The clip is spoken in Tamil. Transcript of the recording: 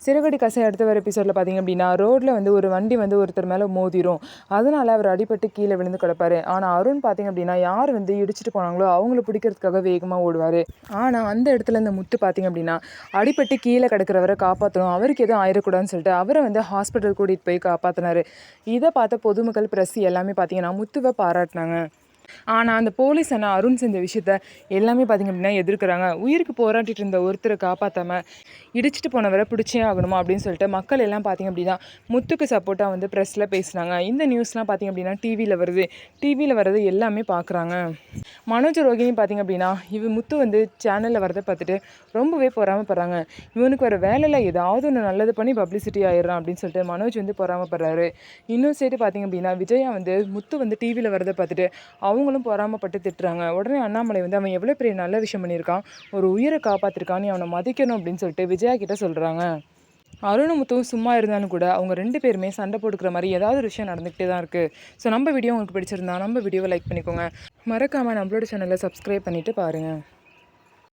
சிறுகடி கசை அடுத்த வர எபிசோடில் பார்த்திங்க அப்படின்னா ரோட்டில் வந்து ஒரு வண்டி வந்து ஒருத்தர் மேலே மோதிரும். அதனால் அவர் அடிபட்டு கீழே விழுந்து கிடப்பார். ஆனால் அருண் பார்த்திங்க அப்படின்னா யார் வந்து இடிச்சிட்டு போனாங்களோ அவங்கள பிடிக்கிறதுக்காக வேகமாக ஓடுவார். ஆனால் அந்த இடத்துல இந்த முத்து பார்த்திங்க அப்படின்னா அடிபட்டு கீழே கிடக்கிறவரை காப்பாற்றணும், அவருக்கு எதுவும் ஆயிடக்கூடாதுன்னு சொல்லிட்டு அவரை வந்து ஹாஸ்பிட்டல் கூட்டிகிட்டு போய் காப்பாற்றினார். இதை பார்த்த பொதுமக்கள் பிரஸ் எல்லாமே பார்த்திங்கன்னா முத்துவை பாராட்டினாங்க. ஆனால் அந்த போலீஸ் அண்ணா அருண் செஞ்ச விஷயத்த எல்லாமே பார்த்திங்க அப்படின்னா எதிர்க்கிறாங்க. உயிருக்கு போராட்டிட்டு இருந்த ஒருத்தரை காப்பாற்றாமல் இடிச்சிட்டு போனவரை பிடிச்சே ஆகணுமா அப்படின்னு சொல்லிட்டு மக்கள் எல்லாம் பார்த்திங்க அப்படின்னா முத்துக்கு சப்போர்ட்டாக வந்து ப்ரெஸ்ஸில் பேசுனாங்க. இந்த நியூஸ்லாம் பார்த்திங்க அப்படின்னா டிவியில் வர்றது எல்லாமே பார்க்குறாங்க. மனோஜ் ரோகிணி பார்த்திங்க அப்படின்னா முத்து வந்து சேனலில் வரதை பார்த்துட்டு ரொம்பவே பொறாமப்படுறாங்க. இவனுக்கு வர வேலையில் ஏதாவது ஒன்று நல்லது பண்ணி பப்ளிசிட்டி ஆயிடுறான் அப்படின்னு சொல்லிட்டு மனோஜ் வந்து பொறாமப்படுறாரு. இன்னும் சேர்த்து பார்த்திங்க அப்படின்னா விஜயா வந்து முத்து வந்து டிவியில் வரதை பார்த்துட்டு அவங்களும் பொறாமப்பட்டு திட்டுறாங்க. உடனே அண்ணாமலை வந்து அவன் எவ்வளோ பெரிய நல்ல விஷயம் பண்ணியிருக்கான், ஒரு உயிரை காப்பாற்றிருக்கான், நீ அவனை மதிக்கணும் அப்படின்னு சொல்லிட்டு விஜயா கிட்ட சொல்கிறாங்க. அருணும் முத்துவும் சும்மா இருந்தாலும் கூட அவங்க 2 பேருமே சண்டை போட்டுக்கிற மாதிரி ஏதாவது ஒரு விஷயம் நடந்துகிட்டே தான் இருக்குது. ஸோ நம்ம வீடியோ உங்களுக்கு பிடிச்சிருந்தா நம்ம வீடியோவை லைக் பண்ணிக்கோங்க. மறக்காமல் நம்மளோட சேனலை சப்ஸ்கிரைப் பண்ணிவிட்டு பாருங்கள்.